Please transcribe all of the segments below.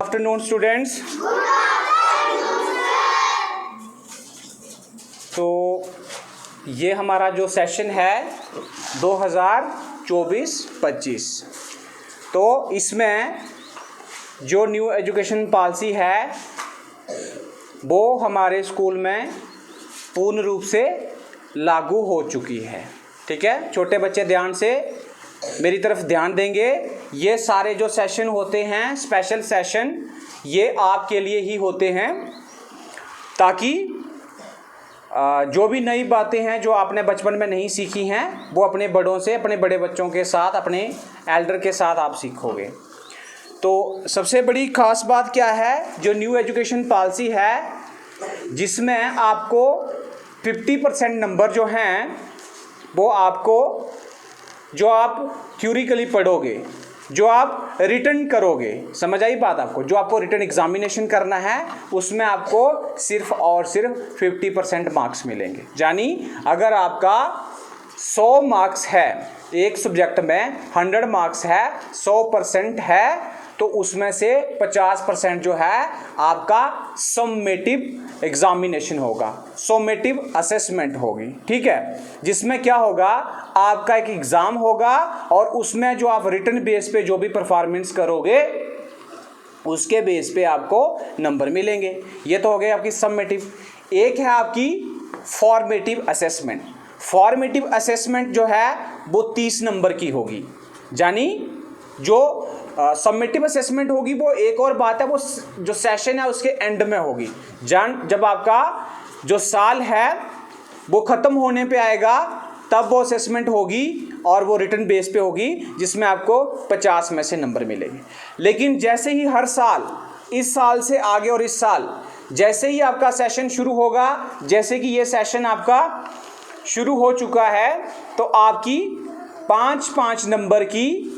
Afternoon students. तो ये हमारा जो सेशन है 2024-25, तो इसमें जो न्यू एजुकेशन पॉलिसी है वो हमारे स्कूल में पूर्ण रूप से लागू हो चुकी है। ठीक है, छोटे बच्चे ध्यान से मेरी तरफ ध्यान देंगे। ये सारे जो सेशन होते हैं, स्पेशल सेशन, ये आपके लिए ही होते हैं ताकि जो भी नई बातें हैं जो आपने बचपन में नहीं सीखी हैं वो अपने बड़ों से, अपने बड़े बच्चों के साथ, अपने एल्डर के साथ आप सीखोगे। तो सबसे बड़ी खास बात क्या है, जो न्यू एजुकेशन पॉलिसी है जिसमें आपको 50% नंबर जो हैं वो आपको, जो आप थ्योरिकली पढ़ोगे, जो आप रिटर्न करोगे, समझ आई बात आपको, जो आपको रिटर्न एग्जामिनेशन करना है उसमें आपको सिर्फ और सिर्फ 50% मार्क्स मिलेंगे। यानी अगर आपका 100 मार्क्स है एक सब्जेक्ट में, 100 मार्क्स है, 100% है, तो उसमें से 50% जो है आपका समेटिव एग्जामिनेशन होगा, समेटिव असेसमेंट होगी। ठीक है, जिसमें क्या होगा, आपका एक एग्ज़ाम होगा और उसमें जो आप रिटर्न बेस पे जो भी परफॉर्मेंस करोगे उसके बेस पे आपको नंबर मिलेंगे। ये तो हो गई आपकी समेटिव। एक है आपकी फॉर्मेटिव असेसमेंट। फॉर्मेटिव असेसमेंट जो है वो 30 नंबर की होगी। यानी जो समेटिव असेसमेंट होगी वो एक और बात है, वो जो सेशन है उसके एंड में होगी। जब आपका जो साल है वो ख़त्म होने पे आएगा तब वो असेसमेंट होगी और वो रिटर्न बेस पे होगी जिसमें आपको 50 में से नंबर मिलेंगे। लेकिन जैसे ही हर साल, इस साल से आगे और इस साल, जैसे ही आपका सेशन शुरू होगा, जैसे कि ये सेशन आपका शुरू हो चुका है, तो आपकी 5-5 नंबर की,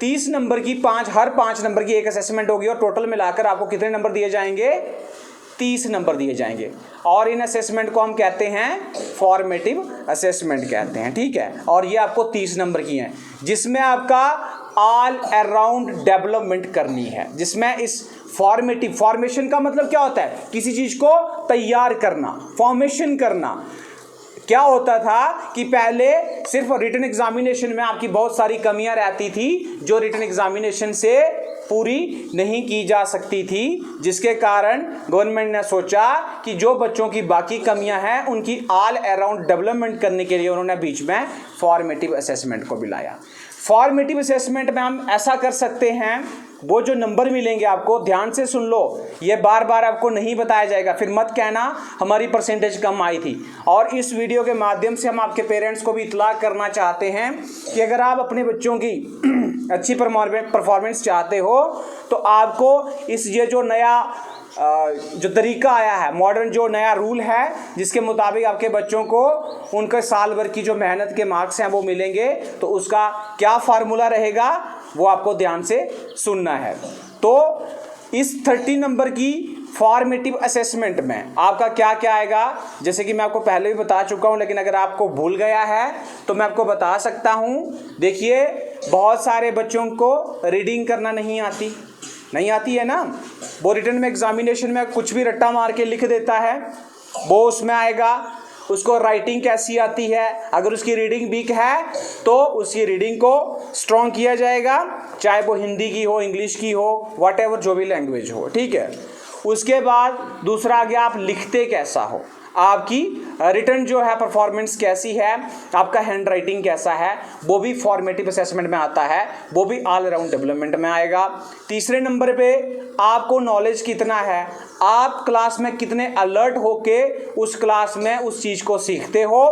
30 नंबर की हर 5 नंबर की एक असेसमेंट होगी और टोटल मिलाकर आपको कितने नंबर दिए जाएंगे, 30 नंबर दिए जाएंगे। और इन असेसमेंट को हम कहते हैं फॉर्मेटिव असेसमेंट कहते हैं। ठीक है, और ये आपको 30 नंबर की हैं जिसमें आपका ऑल अराउंड डेवलपमेंट करनी है। जिसमें इस फॉर्मेटिव, फॉर्मेशन का मतलब क्या होता है, किसी चीज़ को तैयार करना, फॉर्मेशन करना। क्या होता था कि पहले सिर्फ रिटन एग्जामिनेशन में आपकी बहुत सारी कमियां रहती थी जो रिटन एग्जामिनेशन से पूरी नहीं की जा सकती थी, जिसके कारण गवर्नमेंट ने सोचा कि जो बच्चों की बाकी कमियां हैं उनकी ऑल अराउंड डेवलपमेंट करने के लिए उन्होंने बीच में फॉर्मेटिव असेसमेंट को भी लाया। फॉर्मेटिव असेसमेंट में हम ऐसा कर सकते हैं, वो जो नंबर मिलेंगे आपको, ध्यान से सुन लो, ये बार बार आपको नहीं बताया जाएगा, फिर मत कहना हमारी परसेंटेज कम आई थी। और इस वीडियो के माध्यम से हम आपके पेरेंट्स को भी इतला करना चाहते हैं कि अगर आप अपने बच्चों की अच्छी परफॉर्मेंस चाहते हो तो आपको ये जो नया जो तरीका आया है, मॉडर्न जो नया रूल है, जिसके मुताबिक आपके बच्चों को उनके साल भर की जो मेहनत के मार्क्स हैं वो मिलेंगे, तो उसका क्या फार्मूला रहेगा वो आपको ध्यान से सुनना है। तो इस 30 नंबर की फॉर्मेटिव असेसमेंट में आपका क्या क्या आएगा, जैसे कि मैं आपको पहले भी बता चुका हूं, लेकिन अगर आपको भूल गया है तो मैं आपको बता सकता हूं। देखिए, बहुत सारे बच्चों को रीडिंग करना नहीं आती है ना, वो रिटर्न में एग्जामिनेशन में कुछ भी रट्टा मार के लिख देता है, वो उसमें आएगा। उसको राइटिंग कैसी आती है, अगर उसकी रीडिंग वीक है तो उसकी रीडिंग को स्ट्रॉन्ग किया जाएगा, चाहे वो हिंदी की हो, इंग्लिश की हो, व्हाटएवर जो भी लैंग्वेज हो। ठीक है, उसके बाद दूसरा आ गया, आप लिखते कैसा हो, आपकी रिटर्न जो है परफॉर्मेंस कैसी है, आपका हैंड राइटिंग कैसा है, वो भी फॉर्मेटिव असेसमेंट में आता है, वो भी ऑल अराउंड डेवलपमेंट में आएगा। तीसरे नंबर पे आपको नॉलेज कितना है, आप क्लास में कितने अलर्ट होके उस क्लास में उस चीज़ को सीखते हो।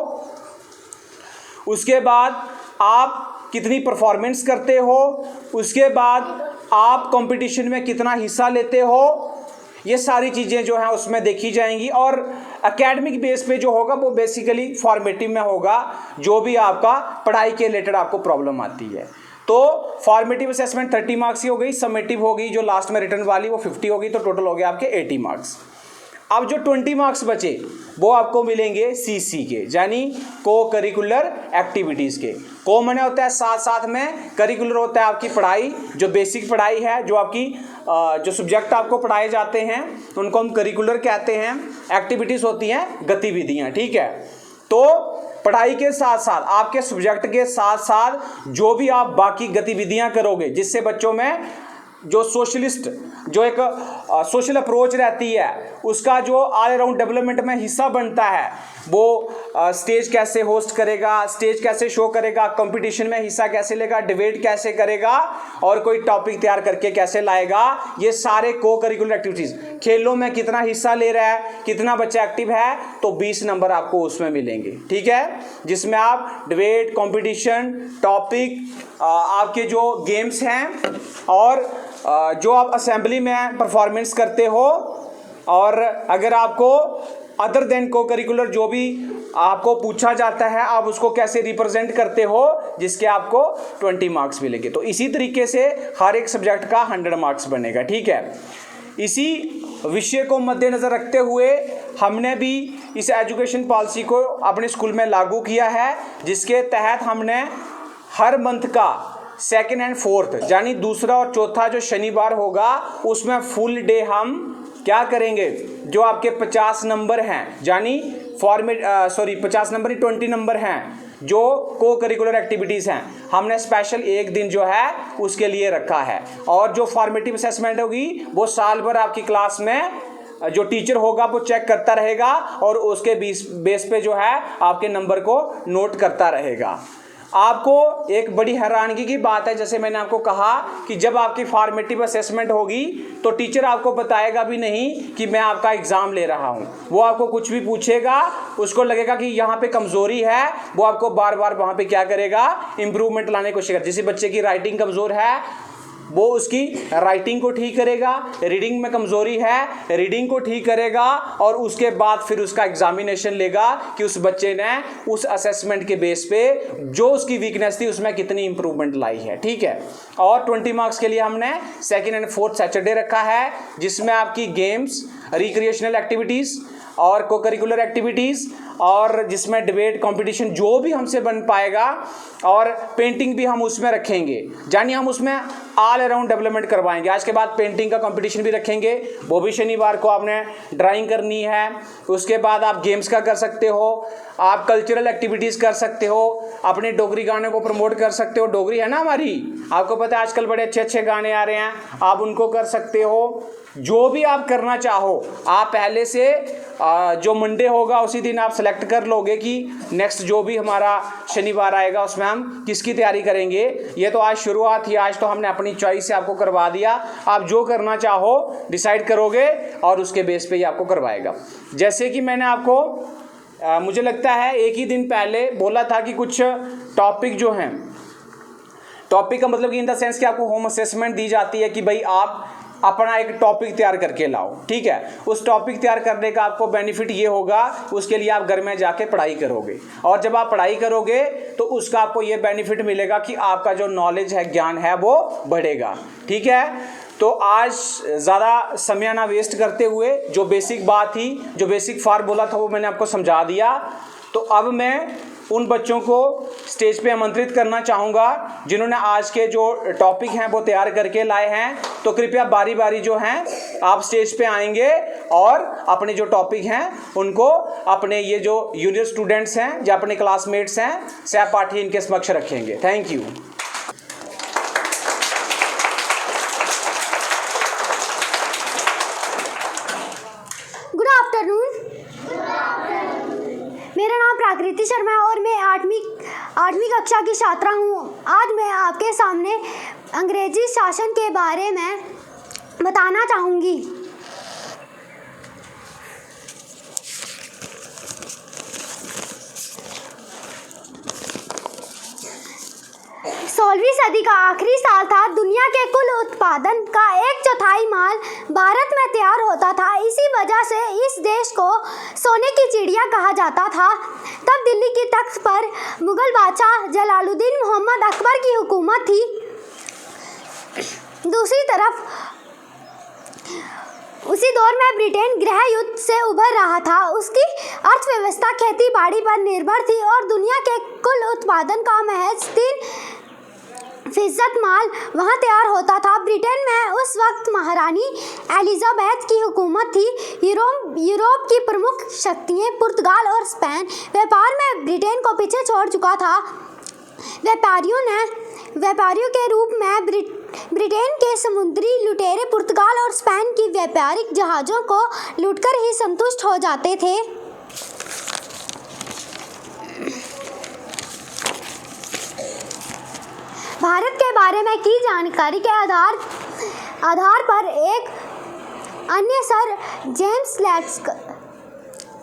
उसके बाद आप कितनी परफॉर्मेंस करते हो, उसके बाद आप कंपटीशन में कितना हिस्सा लेते हो, ये सारी चीज़ें जो हैं उसमें देखी जाएंगी। और एकेडमिक बेस पे जो होगा वो बेसिकली फॉर्मेटिव में होगा, जो भी आपका पढ़ाई के रिलेटेड आपको प्रॉब्लम आती है। तो फॉर्मेटिव असेसमेंट 30 मार्क्स की हो गई, समेटिव होगी जो लास्ट में रिटर्न वाली वो 50 होगी, तो टोटल हो गया आपके 80 मार्क्स। अब जो 20 मार्क्स बचे वो आपको मिलेंगे सीसी के, यानी को करिकुलर एक्टिविटीज़ के। को मैंने होता है साथ साथ में, करिकुलर होता है आपकी पढ़ाई, जो बेसिक पढ़ाई है, जो आपकी जो सब्जेक्ट आपको पढ़ाए जाते हैं उनको हम करिकुलर कहते हैं। एक्टिविटीज़ होती हैं गतिविधियाँ, ठीक है। तो पढ़ाई के साथ साथ, आपके सब्जेक्ट के साथ साथ जो भी आप बाकी गतिविधियां करोगे, जिससे बच्चों में जो सोशलिस्ट, जो एक सोशल अप्रोच रहती है, उसका जो ऑल अराउंड डेवलपमेंट में हिस्सा बनता है, वो स्टेज कैसे होस्ट करेगा, स्टेज कैसे शो करेगा, कंपटीशन में हिस्सा कैसे लेगा, डिबेट कैसे करेगा, और कोई टॉपिक तैयार करके कैसे लाएगा, ये सारे को करिकुलर एक्टिविटीज़। खेलों में कितना हिस्सा ले रहा है, कितना बच्चा एक्टिव है, तो 20 नंबर आपको उसमें मिलेंगे, ठीक है। जिसमें आप डिबेट, कंपटीशन, टॉपिक, आपके जो गेम्स हैं, और जो आप असेंबली में परफॉर्मेंस करते हो, और अगर आपको अदर देन को करिकुलर जो भी आपको पूछा जाता है, आप उसको कैसे रिप्रेजेंट करते हो, जिसके आपको 20 मार्क्स मिलेंगे। तो इसी तरीके से हर एक सब्जेक्ट का 100 मार्क्स बनेगा, ठीक है। इसी विषय को मद्देनज़र रखते हुए हमने भी इस एजुकेशन पॉलिसी को अपने स्कूल में लागू किया है, जिसके तहत हमने हर मंथ का 2nd and 4th, यानी दूसरा और चौथा जो शनिवार होगा, उसमें फुल डे हम क्या करेंगे, जो आपके 50 नंबर हैं, यानी 50 नंबर 20 नंबर हैं, जो को करिकुलर एक्टिविटीज़ हैं, हमने स्पेशल एक दिन जो है उसके लिए रखा है। और जो फॉर्मेटिव असेसमेंट होगी वो साल भर आपकी क्लास में जो टीचर होगा वो चेक करता रहेगा, और उसके बेस पे जो है आपके नंबर को नोट करता रहेगा। आपको एक बड़ी हैरानगी की बात है, जैसे मैंने आपको कहा कि जब आपकी फॉर्मेटिव असेसमेंट होगी तो टीचर आपको बताएगा भी नहीं कि मैं आपका एग्ज़ाम ले रहा हूँ। वो आपको कुछ भी पूछेगा, उसको लगेगा कि यहाँ पे कमज़ोरी है, वो आपको बार बार वहाँ पे क्या करेगा, इम्प्रूवमेंट लाने की कोशिश करेगा। जिस बच्चे की राइटिंग कमज़ोर है वो उसकी राइटिंग को ठीक करेगा, रीडिंग में कमज़ोरी है रीडिंग को ठीक करेगा, और उसके बाद फिर उसका एग्जामिनेशन लेगा कि उस बच्चे ने उस असेसमेंट के बेस पे जो उसकी वीकनेस थी उसमें कितनी इंप्रूवमेंट लाई है, ठीक है। और 20 मार्क्स के लिए हमने 2nd and 4th सैटरडे रखा है, जिसमें आपकी गेम्स, रिक्रिएशनल एक्टिविटीज़ और को करिकुलर एक्टिविटीज़, और जिसमें डिबेट, कंपटीशन जो भी हमसे बन पाएगा, और पेंटिंग भी हम उसमें रखेंगे, यानी हम उसमें ऑल अराउंड डेवलपमेंट करवाएंगे। आज के बाद पेंटिंग का कंपटीशन भी रखेंगे, वो भी शनिवार को आपने ड्राइंग करनी है। उसके बाद आप गेम्स का कर सकते हो, आप कल्चरल एक्टिविटीज़ कर सकते हो, अपने डोगरी गाने को प्रमोट कर सकते हो। डोगरी है ना हमारी, आपको पता है आजकल बड़े अच्छे अच्छे गाने आ रहे हैं, आप उनको कर सकते हो। जो भी आप करना चाहो, आप पहले से जो मंडे होगा उसी दिन आप सेलेक्ट कर लोगे कि नेक्स्ट जो भी हमारा शनिवार आएगा उसमें हम किसकी तैयारी करेंगे। ये तो आज शुरुआत ही, आज तो हमने अपनी चॉइस से आपको करवा दिया। आप जो करना चाहो डिसाइड करोगे और उसके बेस पे ही आपको करवाएगा। जैसे कि मैंने आपको मुझे लगता है एक ही दिन पहले बोला था कि कुछ टॉपिक जो हैं, टॉपिक का मतलब कि इन द सेंस कि आपको होम असेसमेंट दी जाती है कि भाई आप अपना एक टॉपिक तैयार करके लाओ, ठीक है। उस टॉपिक तैयार करने का आपको बेनिफिट ये होगा, उसके लिए आप घर में जाके पढ़ाई करोगे, और जब आप पढ़ाई करोगे तो उसका आपको ये बेनिफिट मिलेगा कि आपका जो नॉलेज है, ज्ञान है, वो बढ़ेगा, ठीक है। तो आज ज़्यादा समय ना वेस्ट करते हुए जो बेसिक बात थी, जो बेसिक फार्मूला था, वो मैंने आपको समझा दिया। तो अब मैं उन बच्चों को स्टेज पे आमंत्रित करना चाहूँगा जिन्होंने आज के जो टॉपिक हैं वो तैयार करके लाए हैं। तो कृपया बारी बारी जो हैं आप स्टेज पे आएंगे और अपने जो टॉपिक हैं उनको अपने ये जो जूनियर स्टूडेंट्स हैं या अपने क्लासमेट्स हैं, सहपाठी, इनके समक्ष रखेंगे। Thank you. Good afternoon. मेरा नाम प्राकृति शर्मा है और मैं आठवीं कक्षा की छात्रा हूँ। आज मैं आपके सामने अंग्रेजी शासन के बारे में बताना चाहूँगी। 16वीं सदी का आखिरी साल था। दुनिया के कुल उत्पादन का 1/4 माल भारत में तैयार होता था। इसी वजह से इस देश को सोने की चिड़िया कहा जाता था। तब दिल्ली की तख्त पर मुगल बादशाह जलालुद्दीन मोहम्मद अकबर की हुकूमत थी। दूसरी तरफ उसी दौर में ब्रिटेन गृह युद्ध से उभर रहा था। उसकी अर्थव्यवस्था खेती बाड़ी पर निर्भर थी और दुनिया के कुल उत्पादन का महज 3% माल वहां तैयार होता था। ब्रिटेन में उस वक्त महारानी एलिजाबेथ की हुकूमत थी। यूरोप की प्रमुख शक्तियां पुर्तगाल और स्पेन व्यापार में ब्रिटेन को पीछे छोड़ चुका था। व्यापारियों के रूप में ब्रिटेन के समुद्री लुटेरे पुर्तगाल और स्पेन की व्यापारिक जहाज़ों को लूटकर ही संतुष्ट हो जाते थे। भारत के बारे में की जानकारी के आधार पर एक अन्य सर जेम्स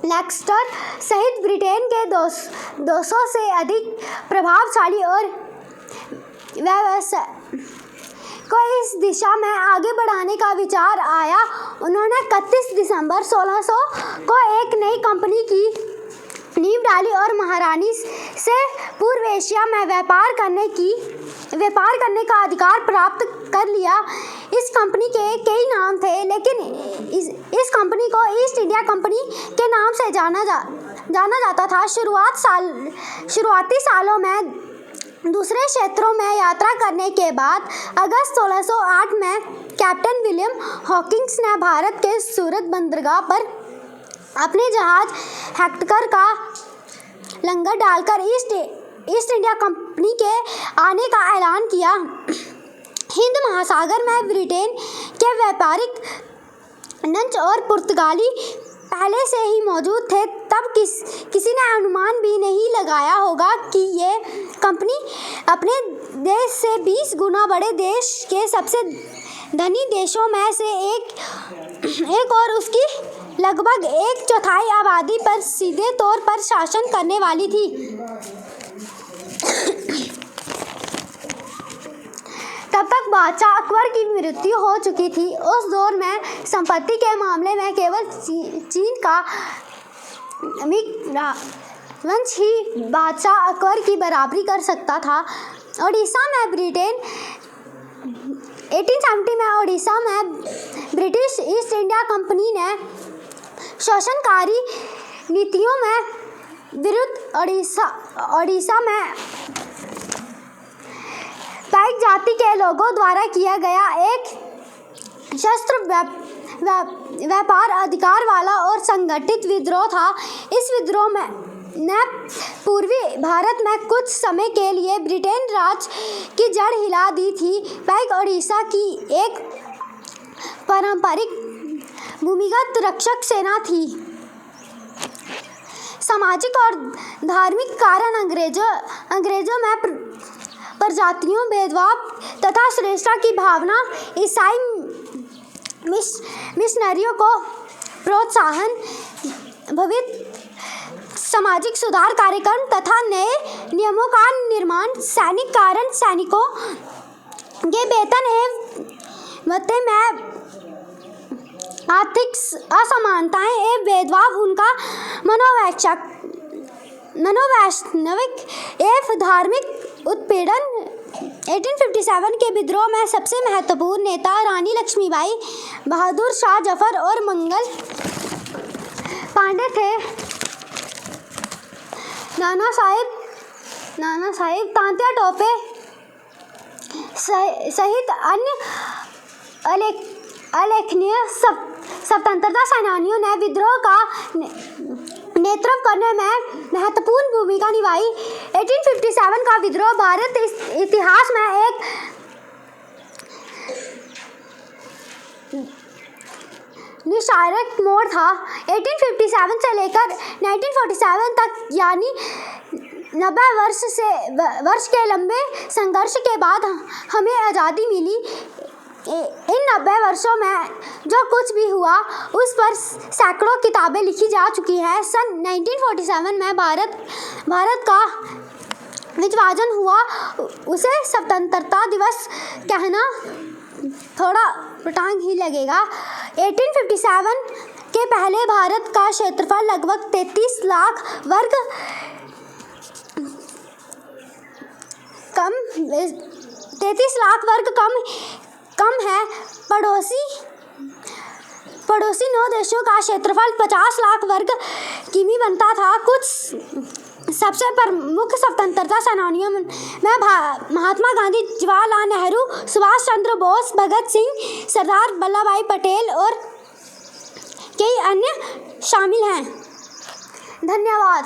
लेक्सटर सहित ब्रिटेन के 200 से अधिक प्रभावशाली और व्यवसाय को इस दिशा में आगे बढ़ाने का विचार आया। उन्होंने 31 दिसंबर 1600 को एक नई कंपनी की नींव डाली और महारानी से पूर्व एशिया में व्यापार करने का अधिकार प्राप्त कर लिया। इस कंपनी के कई नाम थे, लेकिन इस कंपनी को ईस्ट इंडिया कंपनी के नाम से जाना जाता था। शुरुआती सालों में दूसरे क्षेत्रों में यात्रा करने के बाद अगस्त 1608 में कैप्टन विलियम हॉकिंस ने भारत के सूरत बंदरगाह पर अपने जहाज हेक्टर का लंगर डालकर ईस्ट इंडिया कंपनी के आने का ऐलान किया। हिंद महासागर में ब्रिटेन के व्यापारिक डच और पुर्तगाली पहले से ही मौजूद थे। तब किसी ने अनुमान भी नहीं लगाया होगा कि ये कंपनी अपने देश से 20 गुना बड़े देश के सबसे धनी देशों में से एक और उसकी लगभग 1/4 आबादी पर सीधे तौर पर शासन करने वाली थी। तब तक बादशाह अकबर की मृत्यु हो चुकी थी। उस दौर में संपत्ति के मामले में केवल चीन का वंश ही बादशाह अकबर की बराबरी कर सकता था। ओडिशा में 1870 में ओडिशा में ब्रिटिश ईस्ट इंडिया कंपनी ने शोषणकारी नीतियों में विरुद्ध ओडिशा में पैक जाति के लोगों द्वारा किया गया एक शस्त्र व्यापार अधिकार वाला और संगठित विद्रोह था। इस विद्रोह ने पूर्वी भारत में कुछ समय के लिए ब्रिटेन राज की जड़ हिला दी थी। पैक ओडिशा की एक पारंपरिक भूमिगत रक्षक सेना थी। सामाजिक और धार्मिक कारण अंग्रेजों में प्रजातियों भेदभाव तथा श्रेष्ठता की भावना, ईसाई मिशनरियों को प्रोत्साहन, भविष्य सामाजिक सुधार कार्यक्रम तथा नए नियमों का निर्माण, सैनिक कारण सैनिकों के वेतन एवं भत्ते में आर्थिक असमानताएं एवं भेदभाव, उनका मनोवैष्णविक एवं धार्मिक उत्पीड़न। 1857 के विद्रोह में सबसे महत्वपूर्ण नेता रानी लक्ष्मीबाई, बहादुर शाह जफर और मंगल पांडे थे। नाना साहिब तांत्या टोपे सहित अन्य अलेखनीय स्वतंत्रता सेनानियों ने विद्रोह का नेतृत्व करने में महत्वपूर्ण भूमिका निभाई। 1857 का विद्रोह भारत इतिहास में एक निर्णायक मोड़ था। 1857 से लेकर 1947 तक यानी 90 वर्ष के लंबे संघर्ष के बाद हमें आज़ादी मिली। इन 90 वर्षों में जो कुछ भी हुआ उस पर सैकड़ों किताबें लिखी जा चुकी हैं। सन 1947 में भारत का विभाजन हुआ। उसे स्वतंत्रता दिवस कहना थोड़ा टांग ही लगेगा। 1857 के पहले भारत का क्षेत्रफल लगभग 33 लाख वर्ग कम है। पड़ोसी 9 देशों का क्षेत्रफल 50 लाख वर्ग किमी बनता था। कुछ सबसे प्रमुख स्वतंत्रता सेनानियों में महात्मा गांधी, जवाहरलाल नेहरू, सुभाष चंद्र बोस, भगत सिंह, सरदार वल्लभ भाई पटेल और कई अन्य शामिल हैं। धन्यवाद।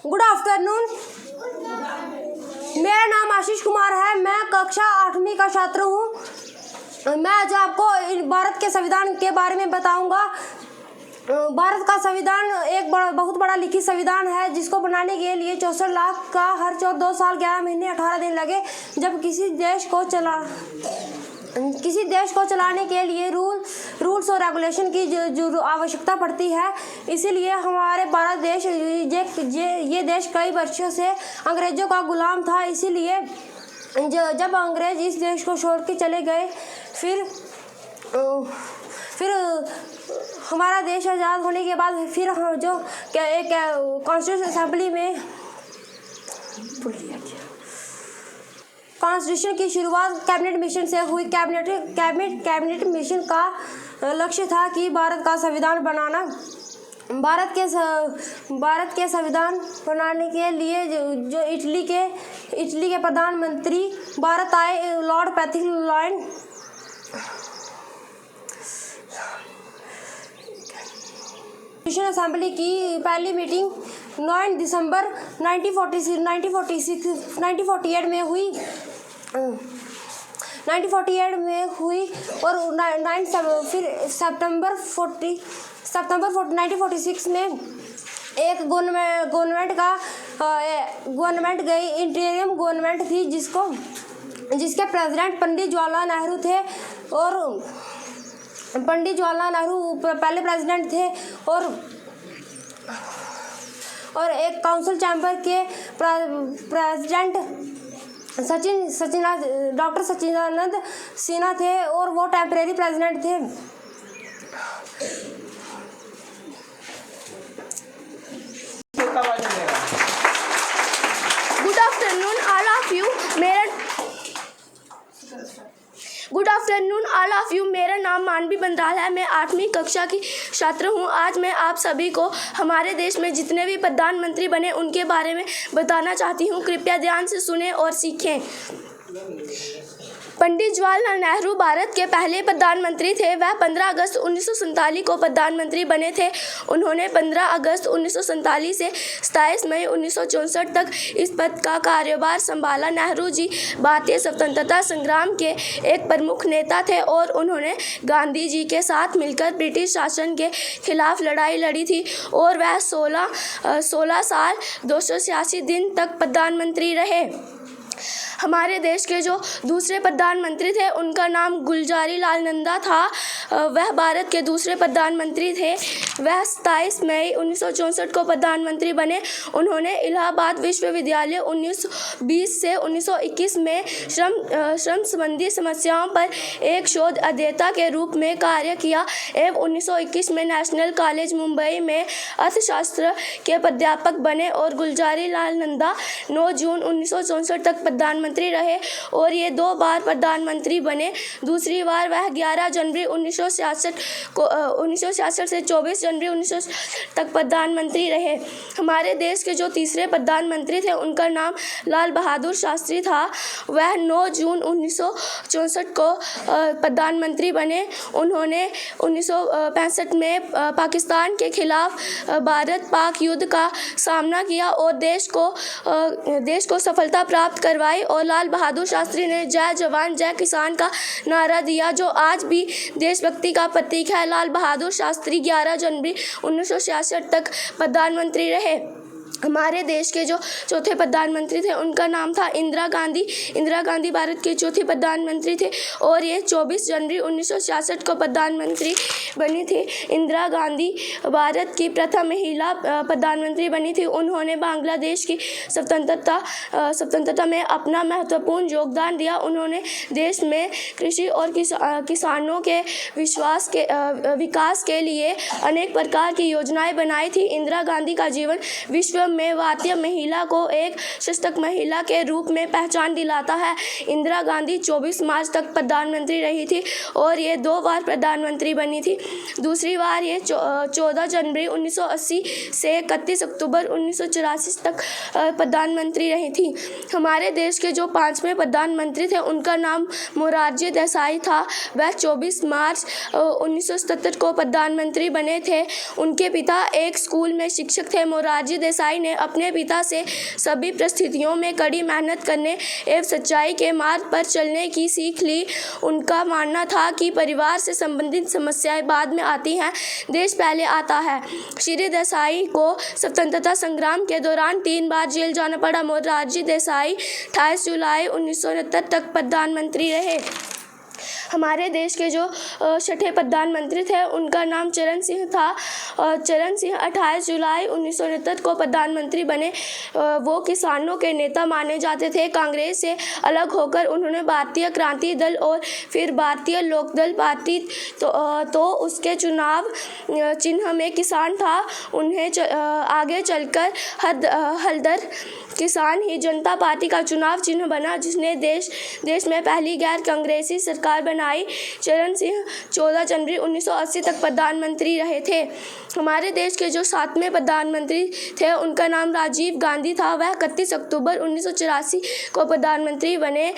Good afternoon. मेरा नाम आशीष कुमार है। मैं कक्षा 8वीं का छात्र हूँ। मैं आज आपको भारत के संविधान के बारे में बताऊंगा। भारत का संविधान एक बहुत बड़ा लिखित संविधान है, जिसको बनाने के लिए 64 लाख का खर्च और 2 साल 11 महीने 18 दिन लगे। जब किसी देश को चलाने के लिए रूल्स और रेगुलेशन की जो आवश्यकता पड़ती है, इसीलिए हमारे भारत देश ये देश कई वर्षों से अंग्रेज़ों का गुलाम था। इसीलिए जब अंग्रेज इस देश को छोड़ के चले गए, फिर हमारा देश आज़ाद होने के बाद फिर हम जो एक कॉन्स्टिट्यूशन असेंबली में कॉन्स्टिट्यूशन की शुरुआत कैबिनेट मिशन से हुई। कैबिनेट मिशन का लक्ष्य था कि भारत का संविधान बनाना। भारत के संविधान बनाने के लिए जो इटली के प्रधानमंत्री भारत आए, लॉर्ड पैथिलॉयड। कॉन्स्टिट्यूशन असेंबली की पहली मीटिंग 9 दिसंबर 1948 में हुई। 1948 में हुई और फिर सितंबर 1946 में एक गवर्नमेंट गई, इंटीरियम गवर्नमेंट थी, जिसके प्रेसिडेंट पंडित जवाहरलाल नेहरू थे। और पंडित जवाहरलाल नेहरू पहले प्रेसिडेंट थे और एक काउंसिल चैम्बर के प्रेसिडेंट डॉक्टर सचिदानंद सिन्हा थे और वो टेम्परेरी प्रेसिडेंट थे। Good afternoon all of you. मेरा नाम मानवी बंदाल है। मैं 8वीं कक्षा की छात्र हूँ। आज मैं आप सभी को हमारे देश में जितने भी प्रधानमंत्री बने उनके बारे में बताना चाहती हूँ। कृपया ध्यान से सुने और सीखें। पंडित जवाहरलाल नेहरू भारत के पहले प्रधानमंत्री थे। वह 15 अगस्त 1947 को प्रधानमंत्री बने थे। उन्होंने 15 अगस्त 1947 से 27 मई 1964 तक इस पद का कार्यभार संभाला। नेहरू जी भारतीय स्वतंत्रता संग्राम के एक प्रमुख नेता थे और उन्होंने गांधी जी के साथ मिलकर ब्रिटिश शासन के खिलाफ लड़ाई लड़ी थी और वह 16 साल 286 दिन तक प्रधानमंत्री रहे। हमारे देश के जो दूसरे प्रधानमंत्री थे उनका नाम गुलजारी लाल नंदा था। वह भारत के दूसरे प्रधानमंत्री थे। वह 27 मई 1964 को प्रधानमंत्री बने। उन्होंने इलाहाबाद विश्वविद्यालय 1920 से 1921 में श्रम संबंधी समस्याओं पर एक शोध अध्येता के रूप में कार्य किया एवं 1921 में नेशनल कॉलेज मुंबई में अर्थशास्त्र के प्राध्यापक बने और गुलजारी लाल नंदा 9 जून 1964 तक प्रधानमंत्री रहे और ये 2 बार प्रधानमंत्री बने। दूसरी बार वह 11 जनवरी 1966 से 24 जनवरी 1966 तक प्रधानमंत्री रहे। हमारे देश के जो तीसरे प्रधानमंत्री थे उनका नाम लाल बहादुर शास्त्री था। वह 9 जून 1964 को प्रधानमंत्री बने। उन्होंने 1965 में पाकिस्तान के खिलाफ भारत पाक युद्ध का सामना किया और देश को सफलता प्राप्त करवाई और लाल बहादुर शास्त्री ने जय जवान जय किसान का नारा दिया, जो आज भी देशभक्ति का प्रतीक है। लाल बहादुर शास्त्री 11 जनवरी 1966 तक प्रधानमंत्री रहे। हमारे देश के जो चौथे प्रधानमंत्री थे उनका नाम था इंदिरा गांधी। इंदिरा गांधी भारत के चौथे प्रधानमंत्री थे और ये 24 जनवरी 1966 को प्रधानमंत्री बनी थी। इंदिरा गांधी भारत की प्रथम महिला प्रधानमंत्री बनी थी। उन्होंने बांग्लादेश की स्वतंत्रता में अपना महत्वपूर्ण योगदान दिया। उन्होंने देश में कृषि और किसानों के विकास के लिए अनेक प्रकार की योजनाएं बनाई थी। इंदिरा गांधी का जीवन विश्व में भारतीय महिला को एक सशक्त महिला के रूप में पहचान दिलाता है। इंदिरा गांधी 24 मार्च तक प्रधानमंत्री रही थी और ये 2 बार प्रधानमंत्री बनी थी। दूसरी बार ये 14 जनवरी 1980 से 31 अक्टूबर 1984 तक प्रधानमंत्री रही थी। हमारे देश के जो 5वें प्रधानमंत्री थे उनका नाम मोरारजी देसाई था। वह 24 मार्च 1977 को प्रधानमंत्री बने थे। उनके पिता एक स्कूल में शिक्षक थे। मोरारजी देसाई ने अपने पिता से सभी परिस्थितियों में कड़ी मेहनत करने एवं सच्चाई के मार्ग पर चलने की सीख ली। उनका मानना था कि परिवार से संबंधित समस्याएं बाद में आती हैं, देश पहले आता है। श्री देसाई को स्वतंत्रता संग्राम के दौरान 3 बार जेल जाना पड़ा। मोरारजी देसाई 28 जुलाई 1969 तक प्रधानमंत्री रहे। हमारे देश के जो 6ठे प्रधानमंत्री थे उनका नाम चरण सिंह था। चरण सिंह 28 जुलाई 1969 को प्रधानमंत्री बने। वो किसानों के नेता माने जाते थे। कांग्रेस से अलग होकर उन्होंने भारतीय क्रांति दल और फिर भारतीय लोकदल पार्टी तो उसके चुनाव चिन्ह में किसान था। उन्हें आगे चलकर हलदर किसान ही जनता पार्टी का चुनाव चिन्ह बना, जिसने देश में पहली गैर कांग्रेसी सरकार बनाई। चरण सिंह 14 जनवरी 1980 तक प्रधानमंत्री रहे थे। हमारे देश के जो 7वें प्रधानमंत्री थे उनका नाम राजीव गांधी था। वह 31 अक्टूबर 1984 को प्रधानमंत्री बने।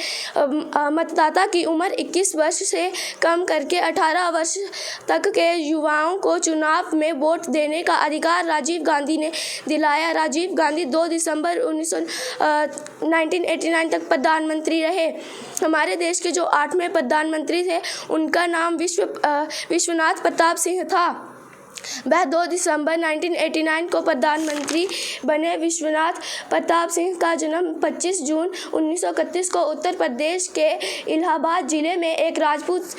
मतदाता की उम्र 21 वर्ष से कम करके 18 वर्ष तक के युवाओं को चुनाव में वोट देने का अधिकार राजीव गांधी ने दिलाया। राजीव गांधी 2 दिसंबर 1989 तक प्रधानमंत्री रहे। हमारे देश के जो 8वें प्रधानमंत्री थे उनका नाम विश्वनाथ प्रताप सिंह था। वह 2 दिसंबर 1989 को प्रधानमंत्री बने। विश्वनाथ प्रताप सिंह का जन्म 25 जून 1931 को उत्तर प्रदेश के इलाहाबाद जिले में एक राजपूत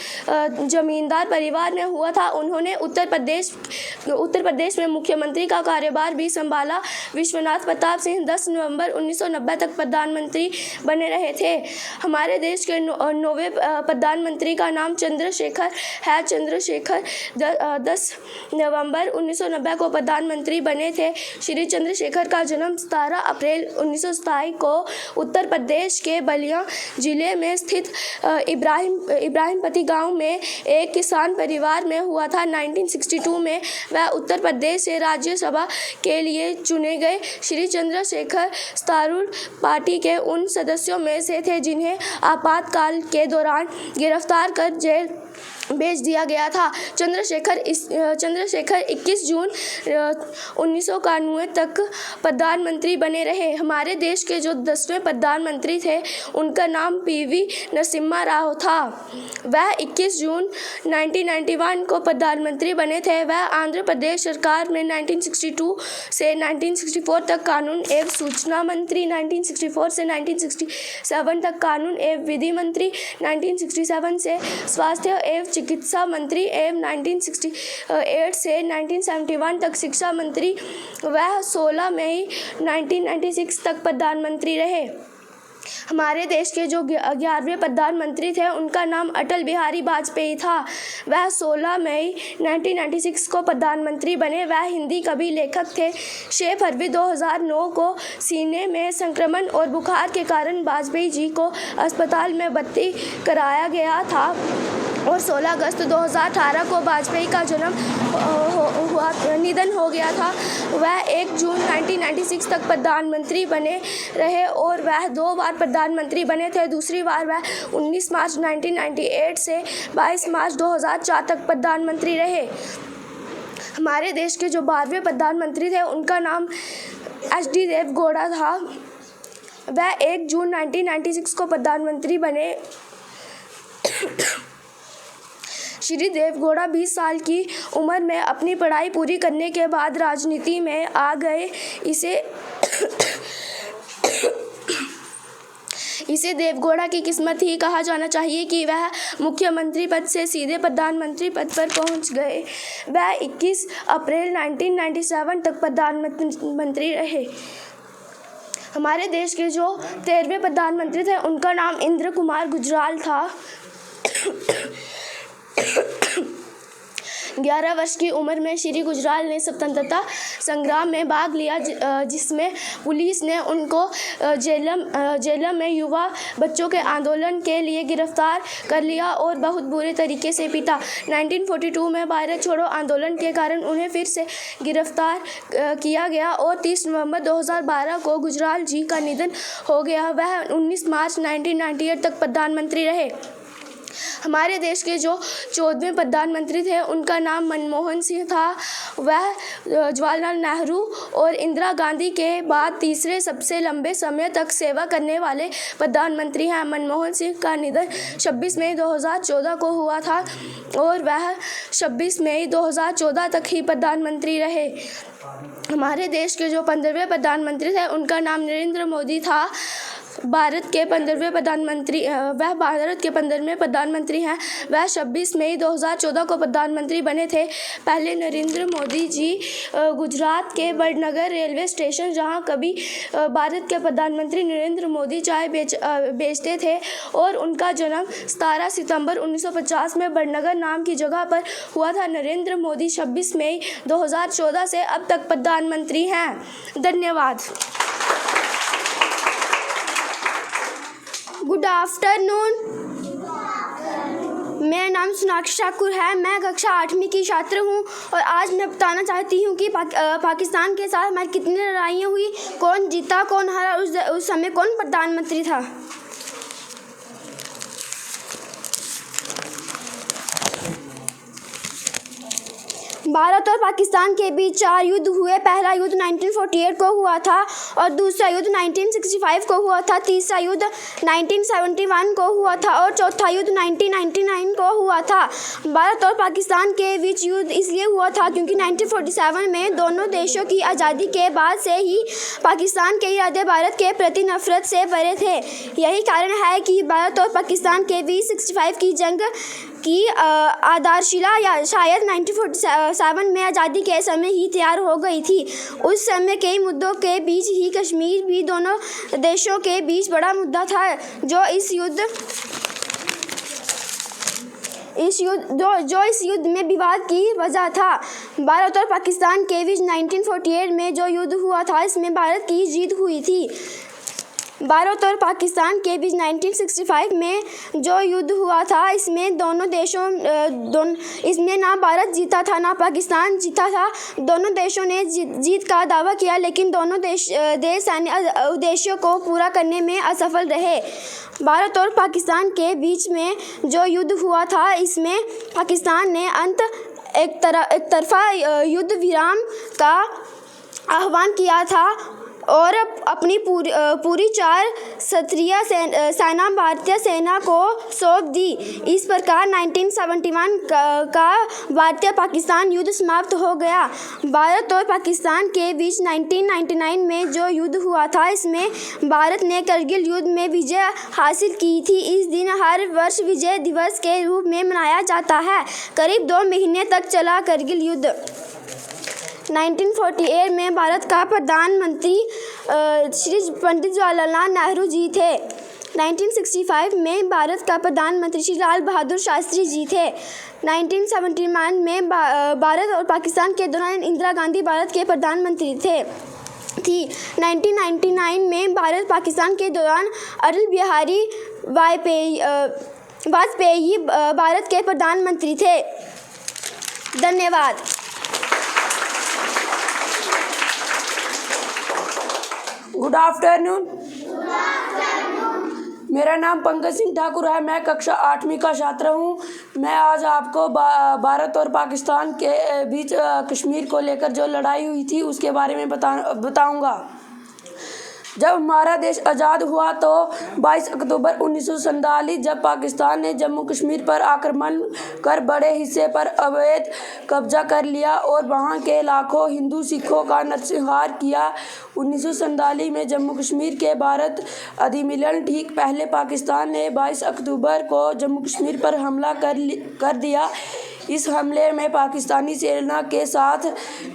जमींदार परिवार में हुआ था। उन्होंने उत्तर प्रदेश में मुख्यमंत्री का कार्यभार भी संभाला। विश्वनाथ प्रताप सिंह 10 नवंबर 1990 तक प्रधानमंत्री बने रहे थे। हमारे देश के 9वें प्रधानमंत्री का नाम चंद्रशेखर है। चंद्रशेखर 10 नवंबर 1990 को प्रधानमंत्री बने थे। श्री चंद्रशेखर का जन्म 17 अप्रैल 1927 को उत्तर प्रदेश के बलिया जिले में स्थित इब्राहिमपति गांव में एक किसान परिवार में हुआ था। 1962 में वह उत्तर प्रदेश से राज्यसभा के लिए चुने गए। श्री चंद्रशेखर सत्तारूढ़ पार्टी के उन सदस्यों में से थे जिन्हें आपातकाल के दौरान गिरफ्तार कर जेल भेज दिया गया था। चंद्रशेखर 21 जून 1991 तक प्रधानमंत्री बने रहे। हमारे देश के जो 10वें प्रधानमंत्री थे उनका नाम PV नरसिम्हा राव था। वह 21 जून 1991 को प्रधानमंत्री बने थे। वह आंध्र प्रदेश सरकार में 1962 से 1964 तक कानून एवं सूचना मंत्री, 1964 से 1967 तक कानून एवं विधि मंत्री, 1967 से स्वास्थ्य एवं चिकित्सा मंत्री एवं 1968 से 1971 तक शिक्षा मंत्री। वह 16 मई 1996 तक प्रधानमंत्री रहे। हमारे देश के जो 11वें प्रधानमंत्री थे उनका नाम अटल बिहारी वाजपेयी था। वह 16 मई 1996 को प्रधानमंत्री बने। वह हिंदी कवि लेखक थे। 6 फरवरी 2009 को सीने में संक्रमण और बुखार के कारण वाजपेयी जी को अस्पताल में भर्ती कराया गया था और 16 अगस्त 2018 को वाजपेयी का निधन हो गया था। वह 1 जून 1996 तक प्रधानमंत्री बने रहे और वह 2 बार प्रधानमंत्री बने थे। दूसरी बार वह 19 मार्च 1998 से 22 मार्च 2004 तक प्रधानमंत्री रहे। हमारे देश के जो 12वें प्रधानमंत्री थे उनका नाम HD देवेगौड़ा था। वह 1 जून 1996 को प्रधानमंत्री बने। श्री देवेगौड़ा 20 साल की उम्र में अपनी पढ़ाई पूरी करने के बाद राजनीति में आ गए। इसे देवेगौड़ा की किस्मत ही कहा जाना चाहिए कि वह मुख्यमंत्री पद से सीधे प्रधानमंत्री पद पर पहुंच गए। वह 21 अप्रैल 1997 तक प्रधानमंत्री रहे। हमारे देश के जो 13वें प्रधानमंत्री थे उनका नाम इंद्र कुमार गुजराल था। 11 वर्ष की उम्र में श्री गुजराल ने स्वतंत्रता संग्राम में भाग लिया, जिसमें पुलिस ने उनको जेलम में युवा बच्चों के आंदोलन के लिए गिरफ्तार कर लिया और बहुत बुरे तरीके से पीटा। 1942 में भारत छोड़ो आंदोलन के कारण उन्हें फिर से गिरफ्तार किया गया और 30 नवंबर 2012 को गुजराल जी का निधन हो गया। वह 19 मार्च 1998 तक प्रधानमंत्री रहे। हमारे देश के जो 14वें प्रधानमंत्री थे उनका नाम मनमोहन सिंह था। वह जवाहरलाल नेहरू और इंदिरा गांधी के बाद तीसरे सबसे लंबे समय तक सेवा करने वाले प्रधानमंत्री हैं। मनमोहन सिंह का निधन 26 मई 2014 को हुआ था और वह 26 मई 2014 तक ही प्रधानमंत्री रहे। हमारे देश के जो 15वें प्रधानमंत्री थे उनका नाम नरेंद्र मोदी था। भारत के 15वें प्रधानमंत्री हैं। वह 26 मई 2014 को प्रधानमंत्री बने थे। पहले नरेंद्र मोदी जी गुजरात के वडनगर रेलवे स्टेशन, जहां कभी भारत के प्रधानमंत्री नरेंद्र मोदी चाय बेचते थे, और उनका जन्म 17 सितंबर 1950 में वडनगर नाम की जगह पर हुआ था। नरेंद्र मोदी 26 मई 2014 से अब तक प्रधानमंत्री हैं। धन्यवाद। Good afternoon. मेरा नाम सोनाक्षी ठाकुर है। मैं कक्षा 8वीं की छात्र हूँ और आज मैं बताना चाहती हूँ कि पाकिस्तान के साथ हमारी कितनी लड़ाइयाँ हुई, कौन जीता कौन हारा, उस समय कौन प्रधानमंत्री था। भारत और पाकिस्तान के बीच 4 युद्ध हुए। पहला युद्ध 1948 को हुआ था और दूसरा युद्ध 1965 को हुआ था, तीसरा युद्ध 1971 को हुआ था और चौथा युद्ध 1999 को हुआ था। भारत और पाकिस्तान के बीच युद्ध इसलिए हुआ था क्योंकि 1947 में दोनों देशों की आज़ादी के बाद से ही पाकिस्तान के इरादे भारत के प्रति नफरत से भरे थे। यही कारण है कि भारत और पाकिस्तान के बीच 65 की जंग की आधारशिला या शायद 1947 में आज़ादी के समय ही तैयार हो गई थी। उस समय कई मुद्दों के बीच ही कश्मीर भी दोनों देशों के बीच बड़ा मुद्दा था, जो इस युद्ध में विवाद की वजह था। भारत और पाकिस्तान के बीच 1948 में जो युद्ध हुआ था, इसमें भारत की जीत हुई थी। भारत और पाकिस्तान के बीच 1965 में जो युद्ध हुआ था, इसमें इसमें ना भारत जीता था ना पाकिस्तान जीता था। दोनों देशों ने जीत का दावा किया, लेकिन दोनों देश सैन्य उद्देश्यों को पूरा करने में असफल रहे। भारत और पाकिस्तान के बीच में जो युद्ध हुआ था, इसमें पाकिस्तान ने एक तरफा युद्ध विराम का आह्वान किया था और अपनी पूरी 4 क्षत्रिय सेना भारतीय सेना को सौंप दी। इस प्रकार 1971 का भारतीय पाकिस्तान युद्ध समाप्त हो गया। भारत और पाकिस्तान के बीच 1999 में जो युद्ध हुआ था, इसमें भारत ने करगिल युद्ध में विजय हासिल की थी। इस दिन हर वर्ष विजय दिवस के रूप में मनाया जाता है। करीब 2 महीने तक चला करगिल युद्ध। 1948 में भारत का प्रधानमंत्री श्री पंडित जवाहरलाल नेहरू जी थे। 1965 में भारत का प्रधानमंत्री श्री लाल बहादुर शास्त्री जी थे। 1971 में भारत और पाकिस्तान के दौरान इंदिरा गांधी भारत के प्रधानमंत्री थी। 1999 में भारत पाकिस्तान के दौरान अटल बिहारी वाजपेयी भारत के प्रधानमंत्री थे। धन्यवाद। Good afternoon. मेरा नाम पंकज सिंह ठाकुर है। मैं कक्षा 8वीं का छात्र हूँ। मैं आज आपको भारत और पाकिस्तान के बीच कश्मीर को लेकर जो लड़ाई हुई थी उसके बारे में बताऊँगा। जब हमारा देश आज़ाद हुआ तो 22 अक्टूबर 1947 जब पाकिस्तान ने जम्मू कश्मीर पर आक्रमण कर बड़े हिस्से पर अवैध कब्जा कर लिया और वहां के लाखों हिंदू सिखों का नरसंहार किया। 1947 में जम्मू कश्मीर के भारत अधिनियम ठीक पहले पाकिस्तान ने 22 अक्टूबर को जम्मू कश्मीर पर हमला कर दिया। इस हमले में पाकिस्तानी सेना के साथ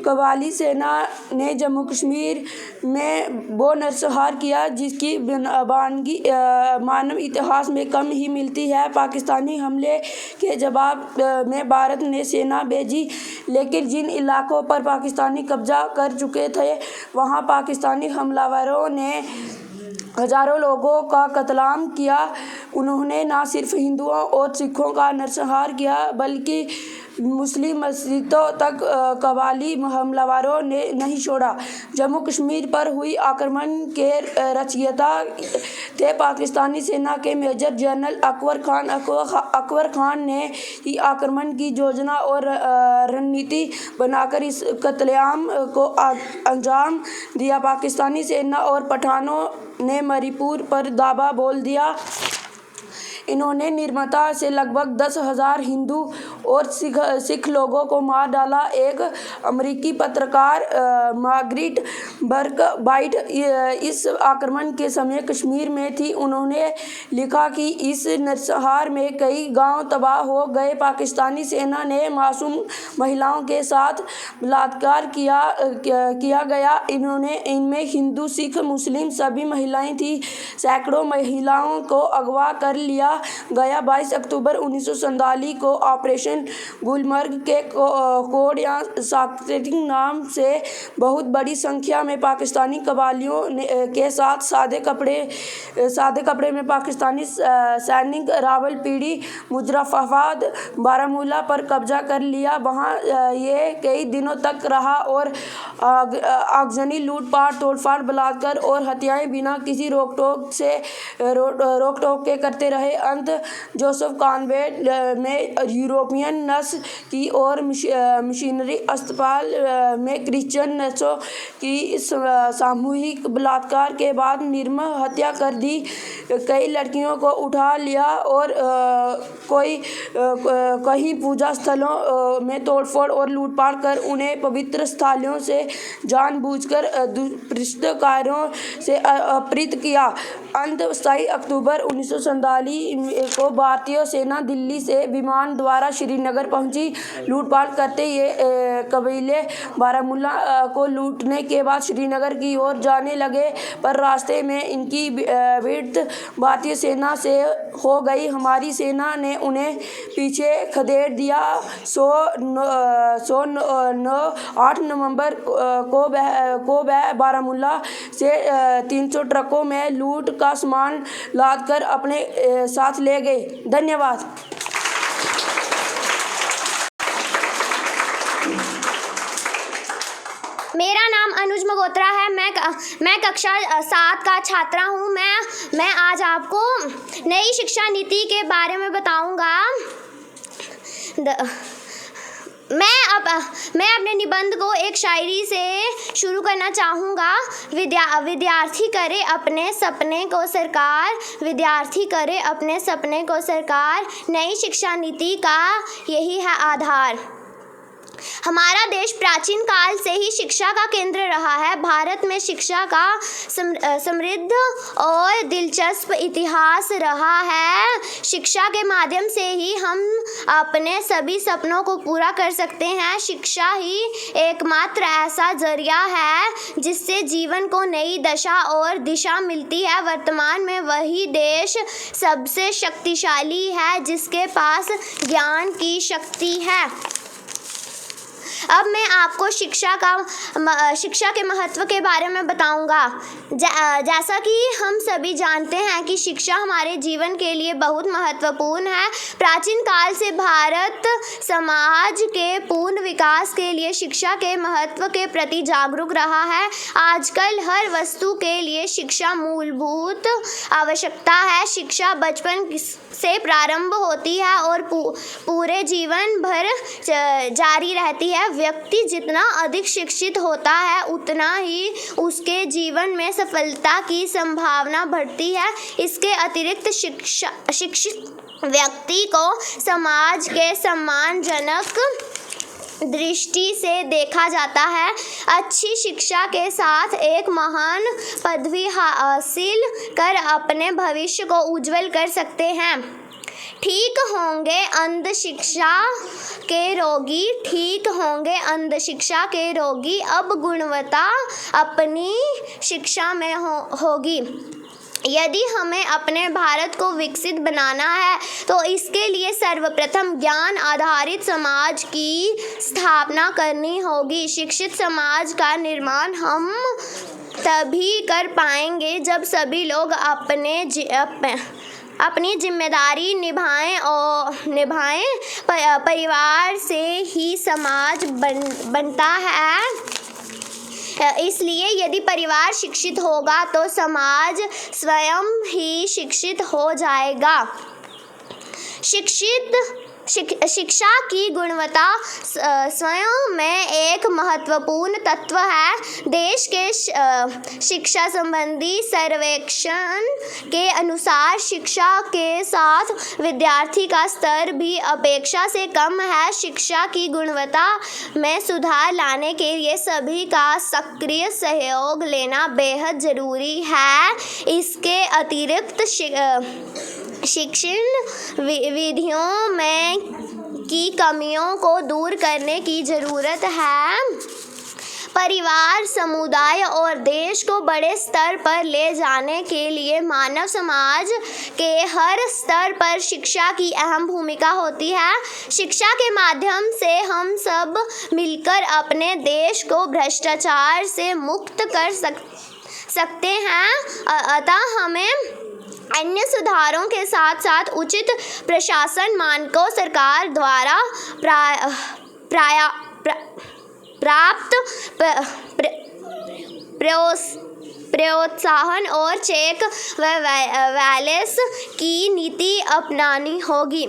कबायली सेना ने जम्मू कश्मीर में वो नरसंहार किया जिसकी वानगी मानव इतिहास में कम ही मिलती है। पाकिस्तानी हमले के जवाब में भारत ने सेना भेजी, लेकिन जिन इलाकों पर पाकिस्तानी कब्जा कर चुके थे वहां पाकिस्तानी हमलावरों ने हजारों लोगों का कत्लेआम किया। उन्होंने न सिर्फ हिंदुओं और सिखों का नरसंहार किया बल्कि मुस्लिम मस्जिदों तक कबायली हमलावरों ने नहीं छोड़ा। जम्मू कश्मीर पर हुई आक्रमण के रचयिता थे पाकिस्तानी सेना के मेजर जनरल अकबर खान ने ही आक्रमण की योजना और रणनीति बनाकर इस कत्लेआम को अंजाम दिया। पाकिस्तानी सेना और पठानों ने मणिपुर पर दावा बोल दिया। इन्होंने निर्मता से लगभग 10,000 हिंदू और सिख लोगों को मार डाला। एक अमेरिकी पत्रकार मार्गरेट बर्कवाइट इस आक्रमण के समय कश्मीर में थी। उन्होंने लिखा कि इस नरसंहार में कई गांव तबाह हो गए। पाकिस्तानी सेना ने मासूम महिलाओं के साथ बलात्कार किया गया। इनमें हिंदू, सिख, मुस्लिम सभी महिलाएं थी। सैकड़ों महिलाओं को अगवा कर लिया गया। 22 अक्टूबर 1947 को ऑपरेशन गुलमर्ग के कोड या साकेतिंग नाम से बहुत बड़ी संख्या में पाकिस्तानी कबायलियों के साथ सादे कपड़े में पाकिस्तानी सैनिक रावलपिंडी, मुजफ्फराबाद, बारामूला पर कब्जा कर लिया। वहां ये कई दिनों तक रहा और आगजनी, लूटपाट, तोड़फोड़, बलात्कार और हत्याएं बिना किसी रोक टोक के करते रहे। अंत जोसेफ कॉनवे में यूरोपियन नस्ल की और मिशनरी अस्पताल में क्रिश्चियन नस्लों की सामूहिक बलात्कार के बाद निर्मम हत्या कर दी। कई लड़कियों को उठा लिया और कहीं पूजा स्थलों में तोड़फोड़ और लूटपाट कर उन्हें पवित्र स्थलों से जानबूझकर दुष्प्रचारों से अपहृत किया। अंत 27 अक्टूबर 1947 को भारतीय सेना दिल्ली से विमान द्वारा श्रीनगर पहुंची। लूटपाट करते ये कबीले बारामूला को लूटने के बाद श्रीनगर की ओर जाने लगे, पर रास्ते में इनकी भिड़ भारतीय सेना से हो गई। हमारी सेना ने उन्हें पीछे खदेड़ दिया। 8 नवंबर को वह बारामूला से 300 ट्रकों में लूट का सामान लादकर अपने साथ ले गए। धन्यवाद। मेरा नाम अनुज मगोत्रा है। मैं कक्षा 7 का छात्रा हूँ। मैं आज आपको नई शिक्षा नीति के बारे में बताऊँगा। मैं अपने निबंध को एक शायरी से शुरू करना चाहूँगा। विद्यार्थी करे अपने सपने को साकार, विद्यार्थी करे अपने सपने को साकार, नई शिक्षा नीति का यही है आधार। हमारा देश प्राचीन काल से ही शिक्षा का केंद्र रहा है। भारत में शिक्षा का समृद्ध और दिलचस्प इतिहास रहा है। शिक्षा के माध्यम से ही हम अपने सभी सपनों को पूरा कर सकते हैं। शिक्षा ही एकमात्र ऐसा जरिया है जिससे जीवन को नई दशा और दिशा मिलती है। वर्तमान में वही देश सबसे शक्तिशाली है जिसके पास ज्ञान की शक्ति है। अब मैं आपको शिक्षा के महत्व के बारे में बताऊंगा। जैसा कि हम सभी जानते हैं कि शिक्षा हमारे जीवन के लिए बहुत महत्वपूर्ण है। प्राचीन काल से भारत समाज के पूर्ण विकास के लिए शिक्षा के महत्व के प्रति जागरूक रहा है। आजकल हर वस्तु के लिए शिक्षा मूलभूत आवश्यकता है। शिक्षा बचपन से प्रारंभ होती है और पूरे जीवन भर जारी रहती है। व्यक्ति जितना अधिक शिक्षित होता है उतना ही उसके जीवन में सफलता की संभावना बढ़ती है। इसके अतिरिक्त शिक्षित व्यक्ति को समाज के सम्मानजनक दृष्टि से देखा जाता है। अच्छी शिक्षा के साथ एक महान पदवी हासिल कर अपने भविष्य को उज्जवल कर सकते हैं। ठीक होंगे अंधशिक्षा के रोगी, ठीक होंगे अंधशिक्षा के रोगी, अब गुणवत्ता अपनी शिक्षा में होगी। यदि हमें अपने भारत को विकसित बनाना है तो इसके लिए सर्वप्रथम ज्ञान आधारित समाज की स्थापना करनी होगी। शिक्षित समाज का निर्माण हम तभी कर पाएंगे जब सभी लोग अपनी जिम्मेदारी निभाएं। परिवार से ही समाज बनता है, इसलिए यदि परिवार शिक्षित होगा तो समाज स्वयं ही शिक्षित हो जाएगा। शिक्षा की गुणवत्ता स्वयं में एक महत्वपूर्ण तत्व है। देश के शिक्षा संबंधी सर्वेक्षण के अनुसार शिक्षा के साथ विद्यार्थी का स्तर भी अपेक्षा से कम है। शिक्षा की गुणवत्ता में सुधार लाने के लिए सभी का सक्रिय सहयोग लेना बेहद ज़रूरी है। इसके अतिरिक्त शिक्षण विधियों में की कमियों को दूर करने की ज़रूरत है। परिवार, समुदाय और देश को बड़े स्तर पर ले जाने के लिए मानव समाज के हर स्तर पर शिक्षा की अहम भूमिका होती है। शिक्षा के माध्यम से हम सब मिलकर अपने देश को भ्रष्टाचार से मुक्त कर सकते हैं। अतः हमें अन्य सुधारों के साथ साथ उचित प्रशासन मानकों, सरकार द्वारा प्राप्त प्रोत्साहन और चेक व बैलेंस की नीति अपनानी होगी।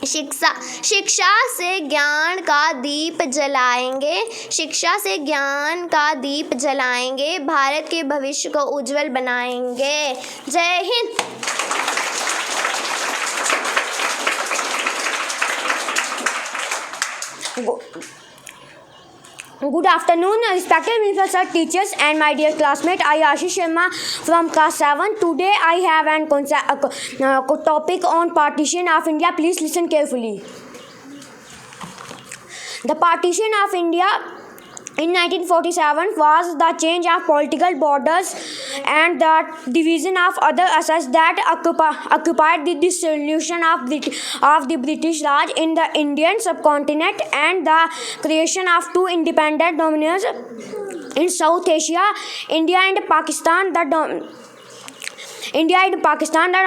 शिक्षा से ज्ञान का दीप जलाएंगे, शिक्षा से ज्ञान का दीप जलाएंगे, भारत के भविष्य को उज्जवल बनाएंगे। जय Hind. Good afternoon, respected professor, teachers, and my dear classmate. I Ashish Sharma from class 7. Today I have a topic on partition of India. Please listen carefully. The partition of India in 1947 was the change of political borders and the division of other assets that occupied the dissolution of the British Raj in the Indian subcontinent and the creation of two independent dominions in South Asia, India and Pakistan. The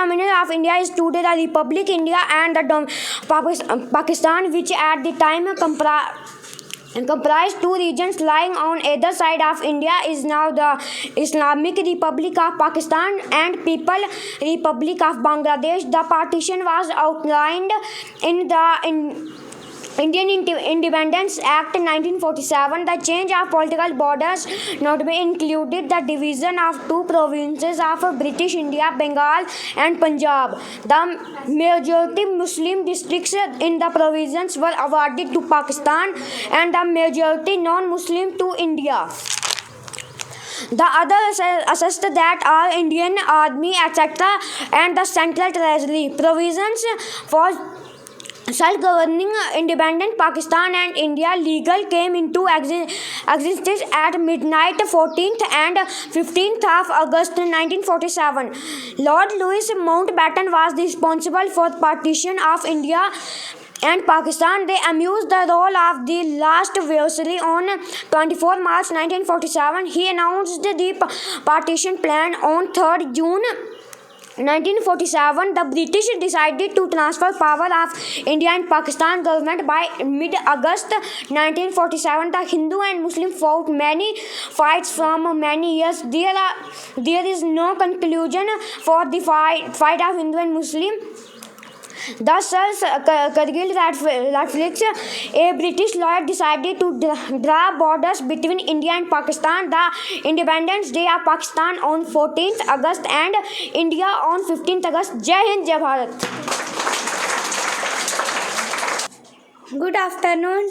dominion of India is today the Republic India, and the Pakistan, which at the time comprised two regions lying on either side of India, is now the Islamic Republic of Pakistan and People's Republic of Bangladesh. The partition was outlined in the Indian Independence Act 1947. The change of political borders notably included the division of two provinces of British India, Bengal and Punjab. The majority Muslim districts in the provinces were awarded to Pakistan and the majority non-Muslim to India. The other assessed that all Indian Army, etc. and the Central Treasury provisions for self-governing independent Pakistan and India legal came into existence at midnight 14th and 15th of August 1947. Lord Louis Mountbatten was responsible for partition of India and Pakistan. They assumed the role of the last viceroy on 24 March 1947. He announced the partition plan on 3rd June 1947. The British decided to transfer power of India and Pakistan government by mid-August 1947. The Hindu and Muslim fought many fights from many years. There is no conclusion for the fight of Hindu and Muslim. Thus, Kargil conflict, a British lawyer decided to draw borders between India and Pakistan. The Independence Day of Pakistan on 14th August and India on 15th August. Jai Hind, Jai Bharat. Good afternoon,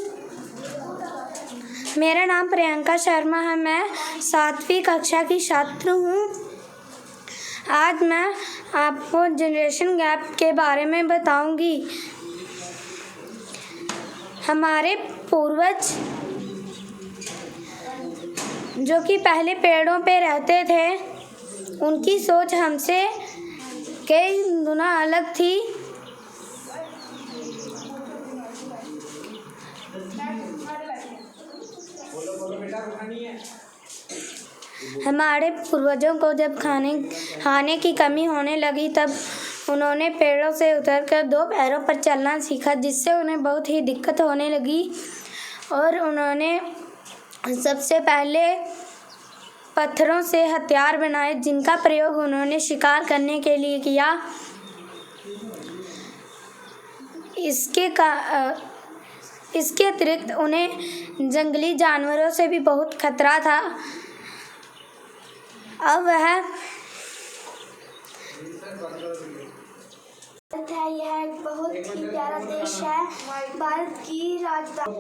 मेरा नाम प्रियंका शर्मा है। मैं 7वीं कक्षा की छात्र हूँ। आज मैं आपको जनरेशन गैप के बारे में बताऊंगी। हमारे पूर्वज जो कि पहले पेड़ों पे रहते थे, उनकी सोच हमसे कई गुना अलग थी। हमारे पूर्वजों को जब खाने की कमी होने लगी, तब उन्होंने पेड़ों से उतरकर 2 पैरों पर चलना सीखा, जिससे उन्हें बहुत ही दिक्कत होने लगी। और उन्होंने सबसे पहले पत्थरों से हथियार बनाए, जिनका प्रयोग उन्होंने शिकार करने के लिए किया। इसके अतिरिक्त उन्हें जंगली जानवरों से भी बहुत खतरा था। अब वह है, यह एक बहुत ही प्यारा देश है, भारत की राजधानी।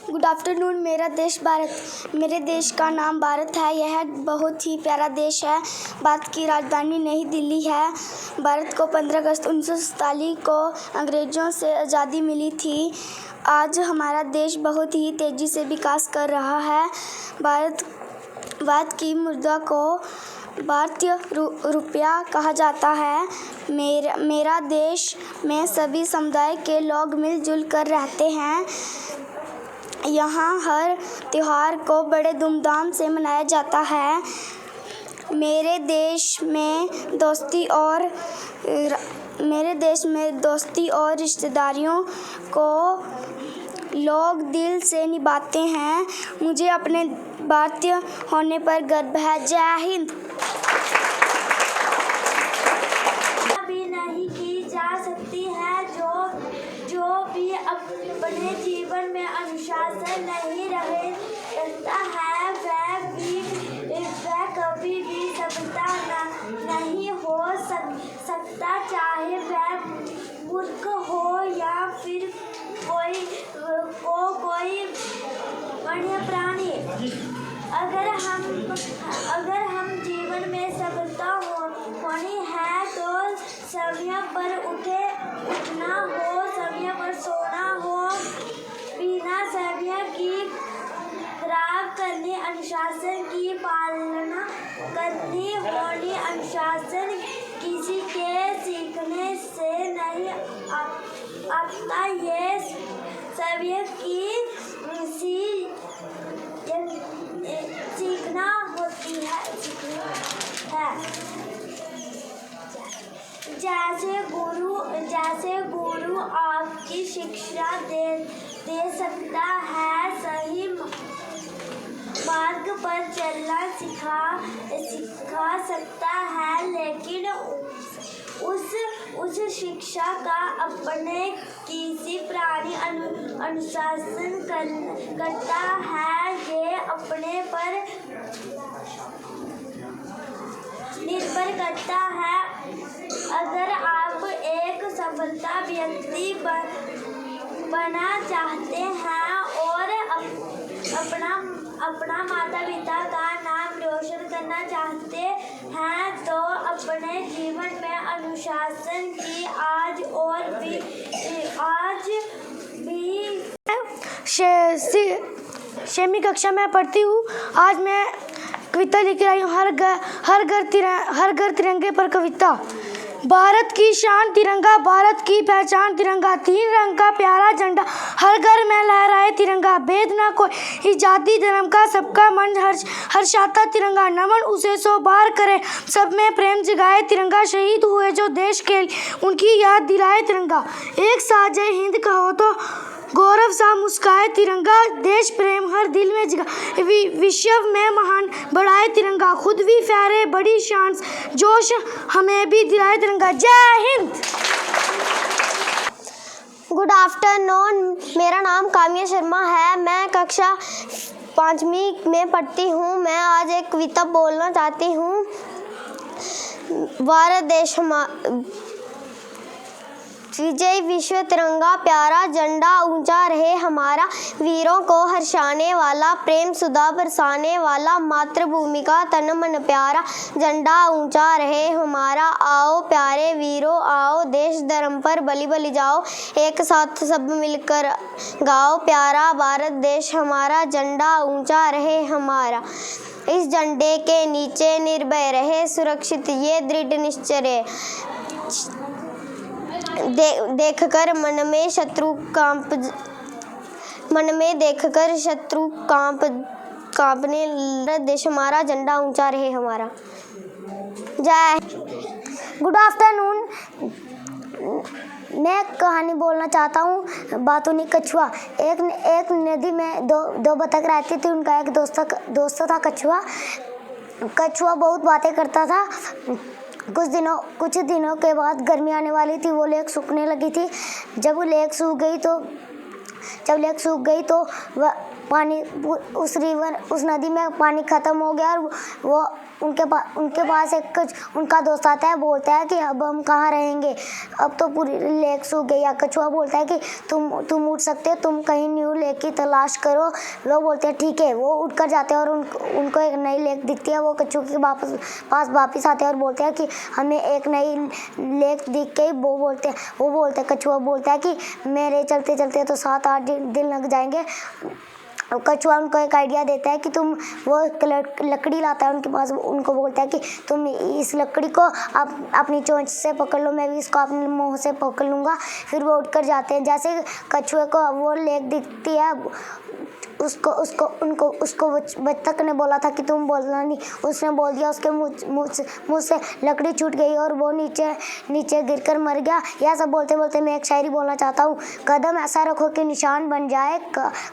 Good afternoon. मेरा देश भारत। मेरे देश का नाम भारत है, यह बहुत ही प्यारा देश है। भारत की राजधानी नई दिल्ली है। भारत को 15 अगस्त 1947 को अंग्रेज़ों से आज़ादी मिली थी। आज हमारा देश बहुत ही तेज़ी से विकास कर रहा है। भारत की मुद्रा को भारतीय रुपया कहा जाता है। मेरा देश में सभी समुदाय के लोग मिलजुल कर रहते हैं। यहाँ हर त्योहार को बड़े धूमधाम से मनाया जाता है। मेरे देश में दोस्ती और रिश्तेदारियों को लोग दिल से निभाते हैं। मुझे अपने भारतीय होने पर गर्व है। जय हिंद। भी नहीं की जा सकती है। जो भी अपने जीवन में अनुशासन नहीं रखता है, वह कभी भी सफलता नहीं हो सकता, चाहे वह मूर्ख हो या फिर कोई वन्य प्राणी। अगर हम जीवन में सफलता होनी है तो समय पर उठना हो, समय पर सोना हो, बिना समय की खराब करनी, अनुशासन की पालना करनी होनी। अनुशासन किसी के सीखने से नहीं आता, ये समय की सीखना होती है। जैसे गुरु आपकी शिक्षा दे सकता है, सही मार्ग पर चलना सिखा सकता है, लेकिन उस शिक्षा का अपने किसी प्राणी अनुशासन करता है, ये अपने पर निर्भर करता है। अगर आप एक सफलता व्यक्ति बनना चाहते हैं और अपना माता पिता का नाम रोशन करना चाहते हैं, तो अपने जीवन में अनुशासन की आज भी 6वीं कक्षा में पढ़ती हूँ। आज मैं कविता लिख रही हूँ। हर घर तिरंगे पर कविता। भारत की शान तिरंगा, भारत की पहचान तिरंगा, 3 रंग का प्यारा झंडा हर घर में लहराए तिरंगा। भेद ना कोई जाति धर्म का, सबका मन हर्षाता तिरंगा। नमन उसे 100 बार करे, सब में प्रेम जगाए तिरंगा। शहीद हुए जो देश के लिए, उनकी याद दिलाए तिरंगा। एक साथ जय हिंद कहो तो गौरव सा मुस्काए तिरंगा। देश प्रेम हर दिल में जगा, विश्व में महान बढ़ाए तिरंगा। खुद भी फहरे बड़ी शान, जोश हमें भी दिलाए तिरंगा। जय हिंद। Good afternoon. मेरा नाम काम्या शर्मा है। मैं कक्षा 5वीं में पढ़ती हूँ। मैं आज एक कविता बोलना चाहती हूँ। विजय विश्व तिरंगा प्यारा झंडा ऊंचा रहे हमारा, वीरों को हर्षाने वाला, प्रेम सुधा बरसाने वाला, मातृभूमि का तन मन प्यारा झंडा ऊंचा रहे हमारा। आओ प्यारे वीरों आओ, देश धर्म पर बलि बलि जाओ, एक साथ सब मिलकर गाओ, प्यारा भारत देश हमारा झंडा ऊंचा रहे हमारा। इस झंडे के नीचे निर्भय रहे सुरक्षित ये दृढ़ निश्चय रहे, देखकर मन में देखकर शत्रु कांपने, देश हमारा झंडा ऊंचा रहे हमारा। जय। Good afternoon. मैं कहानी बोलना चाहता हूँ, बातूनी कछुआ। एक नदी में दो बतख रहती थी, उनका एक दोस्त था कछुआ। कछुआ बहुत बातें करता था। कुछ दिनों के बाद गर्मी आने वाली थी, वो लेक सूखने लगी थी। जब लेक सूख गई तो वह पानी उस नदी में पानी ख़त्म हो गया और वो उनके पास उनका दोस्त आता है, बोलता है कि अब हम कहाँ रहेंगे, अब तो पूरी लेक सूख गई। या कछुआ बोलता है कि तुम उठ सकते हो, तुम कहीं न्यू लेक की तलाश करो। वो बोलते हैं ठीक है। वो उठकर जाते हैं और उनको एक नई लेक दिखती है। वो कछुआ के पास वापस आते हैं और बोलते हैं कि हमें एक नई लेक दिख गई। वो बोलते कछुआ बोलता है कि मेरे चलते चलते तो 7-8 दिन लग जाएंगे। कछुआ उनको एक आइडिया देता है कि वो लकड़ी लाता है उनके पास। उनको बोलता है कि तुम इस लकड़ी को अपनी चोंच से पकड़ लो, मैं भी इसको अपने मुंह से पकड़ लूँगा। फिर वो उठकर जाते हैं। जैसे कछुए को वो लेक दिखती है, उसको बत्तख ने बोला था कि तुम बोलना नहीं, उसने बोल दिया। उसके मुँह से लकड़ी छूट गई और वो नीचे गिरकर मर गया। यह सब बोलते बोलते मैं एक शायरी बोलना चाहता हूँ। कदम ऐसा रखो कि निशान बन जाए,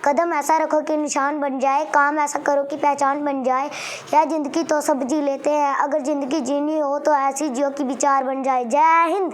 कदम ऐसा रखो कि निशान बन जाए, काम ऐसा करो कि पहचान बन जाए। यह जिंदगी तो सब जी लेते हैं, अगर जिंदगी जीनी हो तो ऐसी जियो कि विचार बन जाए। जय हिंद।